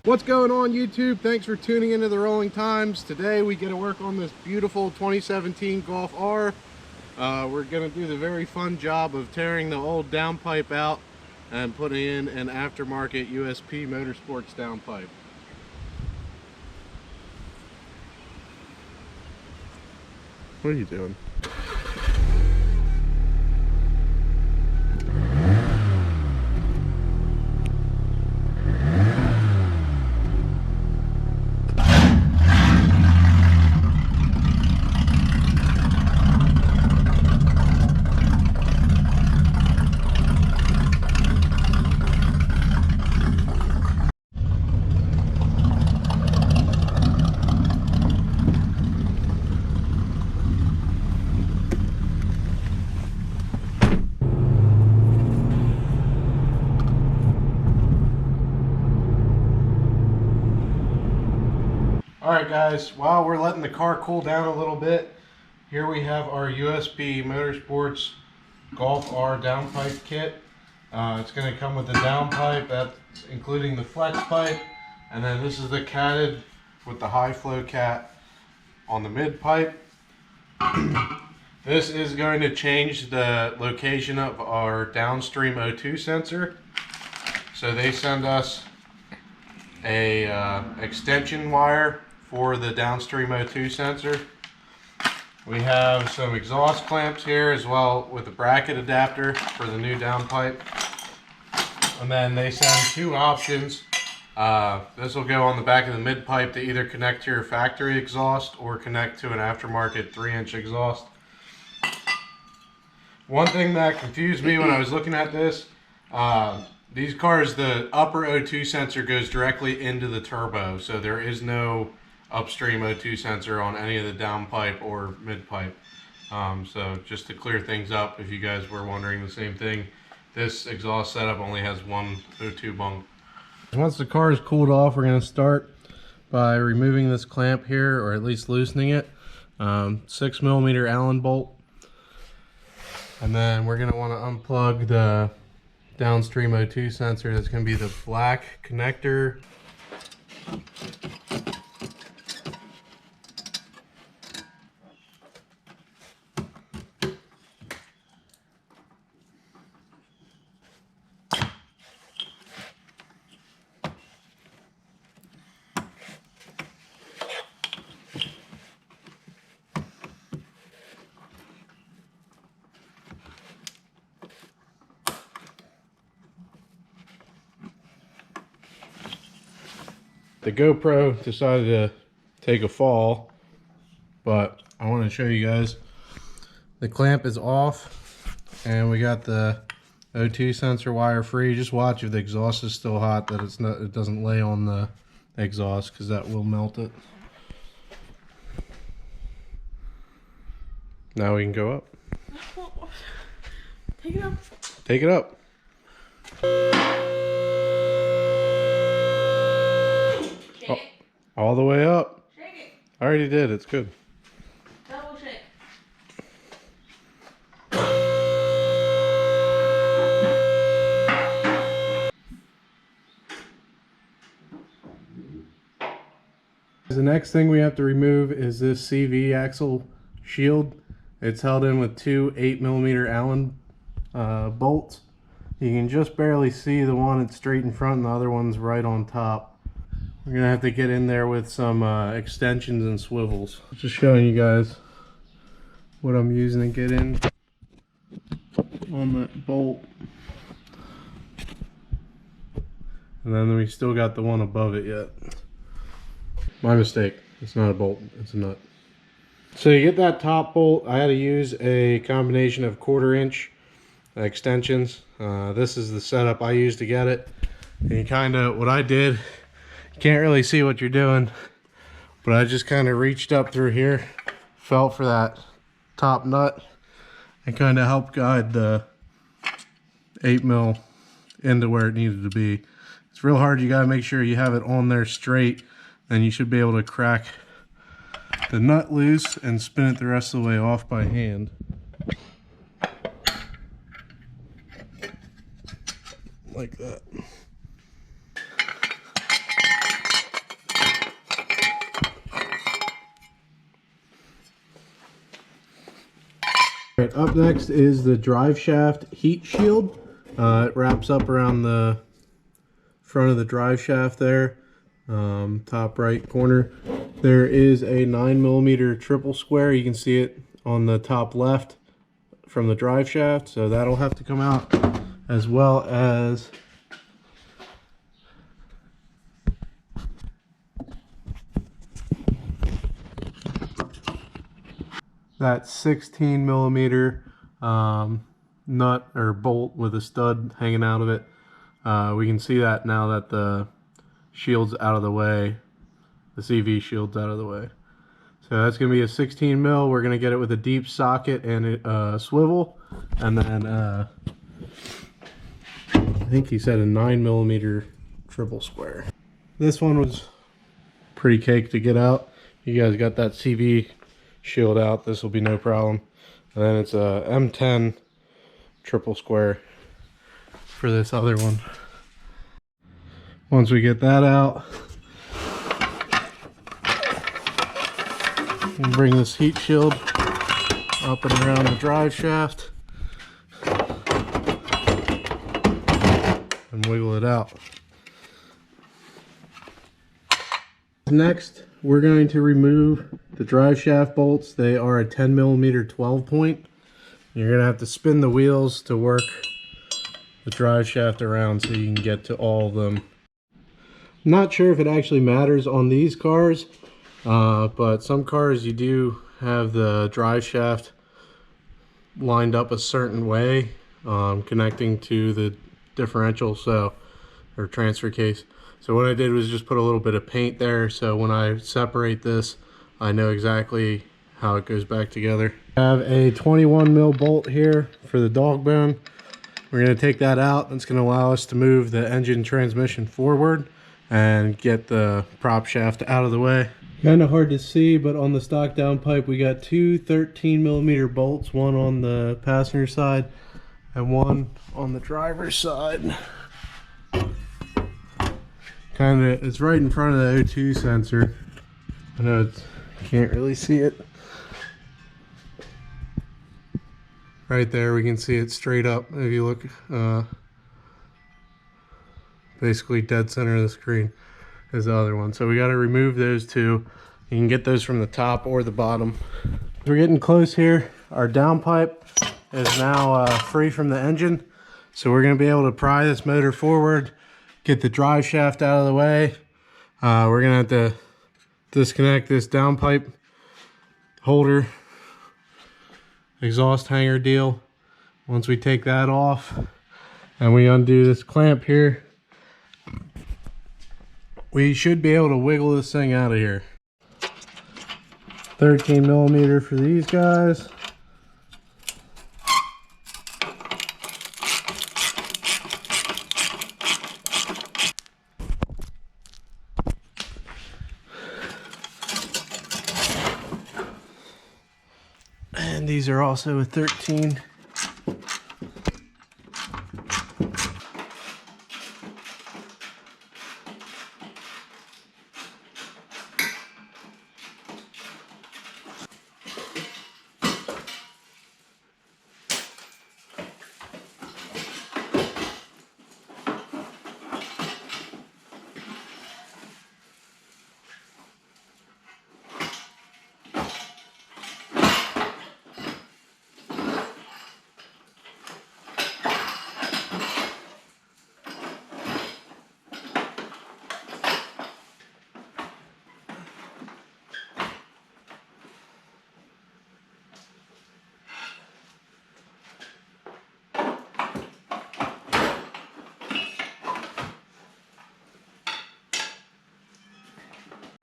What's going on YouTube? Thanks for tuning into the Rolling Times. Today we get to work on this beautiful 2017 Golf R. We're going to do the very fun job of tearing the old downpipe out and putting in an aftermarket USP Motorsports downpipe. What are you doing? Alright guys, while we're letting the car cool down a little bit, here we have our USP Motorsports Golf R downpipe kit. It's going to come with the downpipe, that's including the flex pipe, and then this is the catted with the high flow cat on the mid pipe. This is going to change the location of our downstream O2 sensor. So they send us a extension wire for the downstream O2 sensor. We have some exhaust clamps here as well with a bracket adapter for the new downpipe. And then they send two options. This will go on the back of the mid pipe to either connect to your factory exhaust or connect to an aftermarket 3-inch exhaust. One thing that confused me when I was looking at this, these cars, the upper O2 sensor goes directly into the turbo, so there is no upstream O2 sensor on any of the downpipe or mid pipe. So just to clear things up, if you guys were wondering the same thing, this exhaust setup only has one O2 bunk. Once the car is cooled off, we're going to start by removing this clamp here, or at least loosening it. 6mm Allen bolt. And then we're going to want to unplug the downstream O2 sensor. That's going to be the black connector. The GoPro decided to take a fall, but I want to show you guys. The clamp is off and we got the O2 sensor wire free. Just watch if the exhaust is still hot that it doesn't lay on the exhaust, because that will melt it. Now we can go up. Take it up. Take it up. All the way up. Shake it. I already did. It's good. Double shake. The next thing we have to remove is this CV axle shield. It's held in with two 8mm Allen bolts. You can just barely see the one that's straight in front and the other one's right on top. We're gonna have to get in there with some extensions and swivels. Just showing you guys what I'm using to get in on that bolt. And then we still got the one above it yet. My mistake. It's not a bolt, it's a nut. So you get that top bolt, I had to use a combination of 1/4-inch extensions. This is the setup I used to get it. And you kind of, what I did, Can't really see what you're doing, but I just kind of reached up through here, felt for that top nut, and kind of helped guide the 8mm into where it needed to be. It's real hard. You got to make sure you have it on there straight, and you should be able to crack the nut loose and spin it the rest of the way off by hand. Like that. All right, up next is the drive shaft heat shield. It wraps up around the front of the drive shaft there, top right corner. There is a 9mm triple square. You can see it on the top left from the drive shaft, so that'll have to come out, as well as that 16mm nut or bolt with a stud hanging out of it. We can see that now that the shield's out of the way, the CV shield's out of the way. So that's going to be a 16mm. We're going to get it with a deep socket and a swivel, and then I think he said a 9mm triple square. This one was pretty cake to get out. You guys got that CV shield out, this will be no problem. And then it's a M10 triple square for this other one. Once we get that out, we'll bring this heat shield up and around the drive shaft and wiggle it out. Next, we're going to remove the drive shaft bolts. They are a 10mm 12 point. You're going to have to spin the wheels to work the drive shaft around so you can get to all of them. I'm not sure if it actually matters on these cars, but some cars you do have the drive shaft lined up a certain way, connecting to the differential, or transfer case. So what I did was just put a little bit of paint there, so when I separate this, I know exactly how it goes back together. I have a 21mm bolt here for the dog bone. We're going to take that out. It's going to allow us to move the engine transmission forward and get the prop shaft out of the way. Kind of hard to see, but on the stock downpipe we got two 13mm bolts, one on the passenger side and one on the driver's side. It's right in front of the O2 sensor. I know you can't really see it. Right there, we can see it straight up. If you look, basically dead center of the screen is the other one. So we got to remove those two. You can get those from the top or the bottom. We're getting close here. Our downpipe is now free from the engine. So we're going to be able to pry this motor forward, get the drive shaft out of the way. We're going to have to disconnect this downpipe holder exhaust hanger deal. Once we take that off and we undo this clamp here, we should be able to wiggle this thing out of here. 13mm for these guys. And these are also a 13.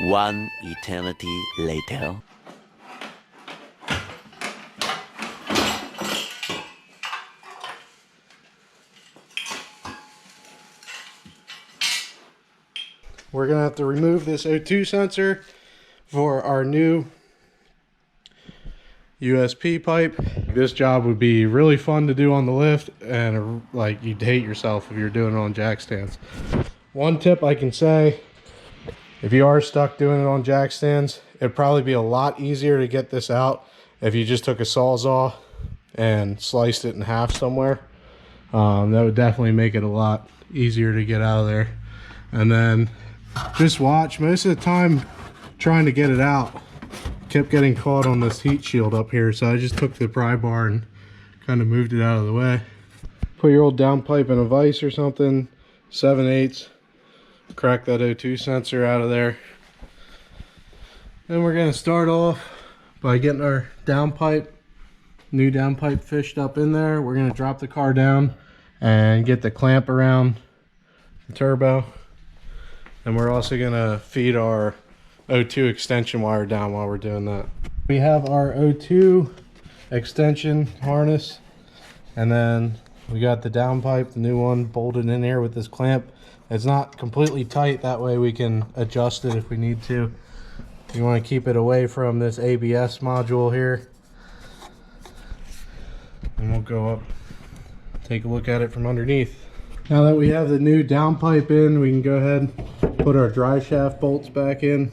One eternity later. We're gonna have to remove this O2 sensor for our new USP pipe. This job would be really fun to do on the lift, and like you'd hate yourself if you're doing it on jack stands. One tip I can say, if you are stuck doing it on jack stands, it'd probably be a lot easier to get this out if you just took a Sawzall and sliced it in half somewhere. That would definitely make it a lot easier to get out of there. And then just watch, most of the time trying to get it out, kept getting caught on this heat shield up here, so I just took the pry bar and kind of moved it out of the way. Put your old downpipe in a vise or something, 7/8, crack that O2 sensor out of there. Then we're going to start off by getting our downpipe, new downpipe fished up in there. We're going to drop the car down and get the clamp around the turbo. And we're also going to feed our O2 extension wire down while we're doing that. We have our O2 extension harness, and then we got the downpipe, the new one, bolted in here with this clamp. It's not completely tight, that way we can adjust it if we need to. You want to keep it away from this ABS module here. And we'll go up, take a look at it from underneath. Now that we have the new downpipe in, we can go ahead and put our drive shaft bolts back in,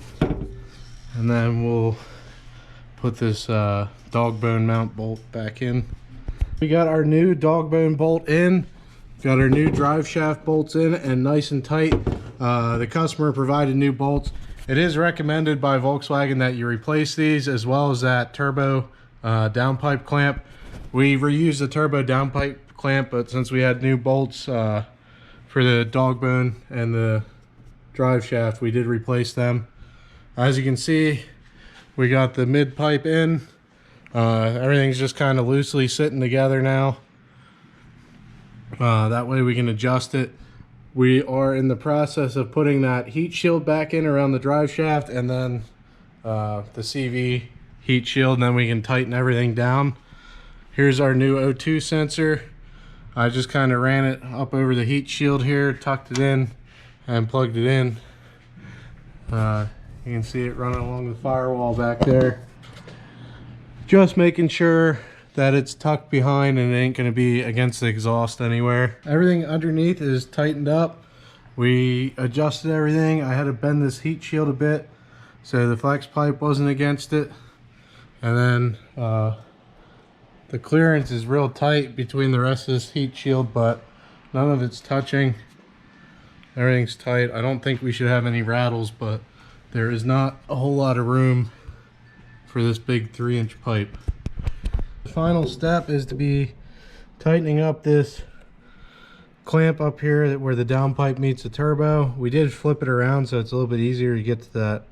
and then we'll put this dog bone mount bolt back in. We got our new dog bone bolt in, got our new drive shaft bolts in and nice and tight. The customer provided new bolts. It is recommended by Volkswagen that you replace these, as well as that turbo downpipe clamp. We reused the turbo downpipe clamp, but since we had new bolts for the dog bone and the drive shaft, we did replace them. As you can see, we got the mid pipe in. Everything's just kind of loosely sitting together now. That way we can adjust it. We are in the process of putting that heat shield back in around the drive shaft, and then the CV heat shield, and then we can tighten everything down. Here's our new O2 sensor. I just kind of ran it up over the heat shield here, tucked it in, and plugged it in. You can see it running along the firewall back there. Just making sure that it's tucked behind and it ain't going to be against the exhaust anywhere. Everything underneath is tightened up. We adjusted everything. I had to bend this heat shield a bit so the flex pipe wasn't against it. And then the clearance is real tight between the rest of this heat shield, but none of it's touching. Everything's tight. I don't think we should have any rattles, but there is not a whole lot of room for this big 3-inch pipe. The final step is to be tightening up this clamp up here where the downpipe meets the turbo. We did flip it around so it's a little bit easier to get to that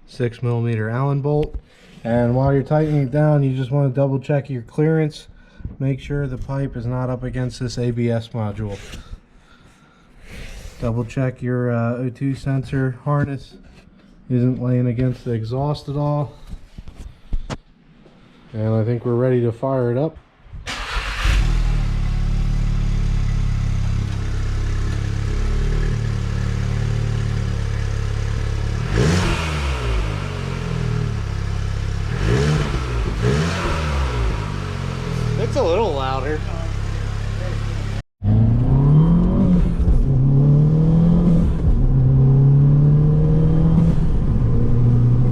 6mm Allen bolt. And while you're tightening it down, you just want to double check your clearance. Make sure the pipe is not up against this ABS module. Double check your O2 sensor harness isn't laying against the exhaust at all. And I think we're ready to fire it up. It's a little louder.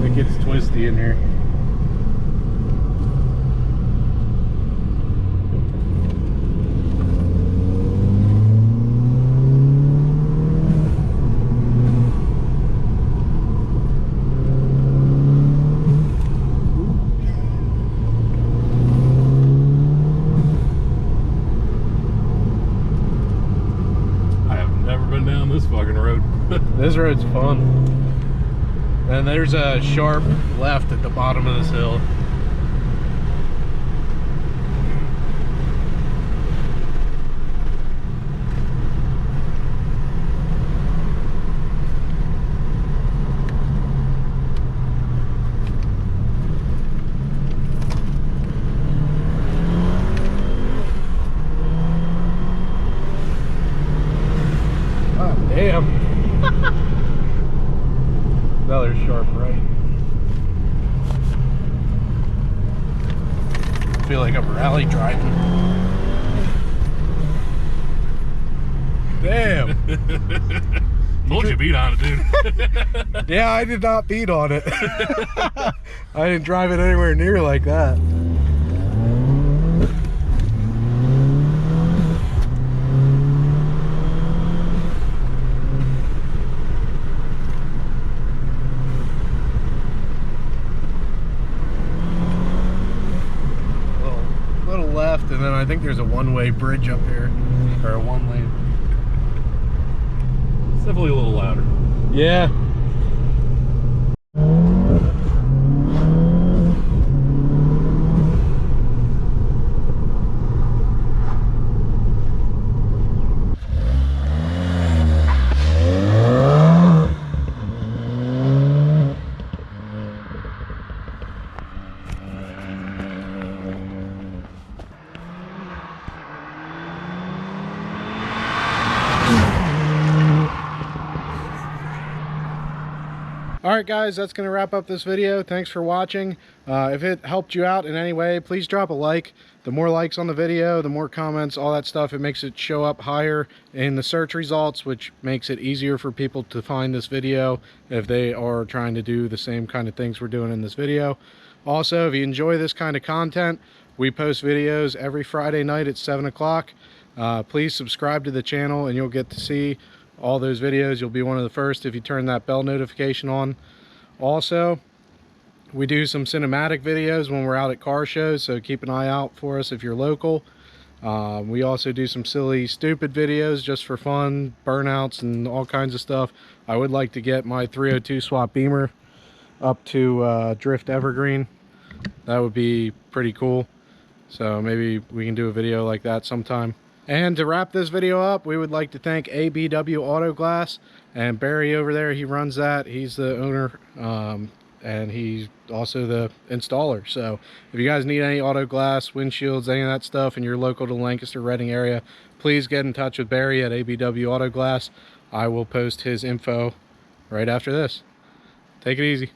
It gets twisty in here. This road's fun. And there's a sharp left at the bottom of this hill. Another sharp right. I feel like I'm rally driving. Damn. Told you beat on it, dude. Yeah, I did not beat on it. I didn't drive it anywhere near like that. Little left, and then I think there's a one-way bridge up here, or a one-lane. It's definitely a little louder. Yeah. Alright guys, that's going to wrap up this video. Thanks for watching. If it helped you out in any way, please drop a like. The more likes on the video, the more comments, all that stuff, it makes it show up higher in the search results, which makes it easier for people to find this video if they are trying to do the same kind of things we're doing in this video. Also, if you enjoy this kind of content, we post videos every Friday night at 7 o'clock. Please subscribe to the channel and you'll get to see all those videos. You'll be one of the first if you turn that bell notification on. Also, we do some cinematic videos when we're out at car shows, so keep an eye out for us if you're local. We also do some silly, stupid videos just for fun, burnouts and all kinds of stuff. I would like to get my 302 swap Beamer up to Drift Evergreen. That would be pretty cool. So maybe we can do a video like that sometime. And to wrap this video up, we would like to thank ABW Auto Glass and Barry over there. He runs that. He's the owner, and he's also the installer. So if you guys need any auto glass, windshields, any of that stuff, and you're local to the Lancaster, Reading area, please get in touch with Barry at ABW Auto Glass. I will post his info right after this. Take it easy.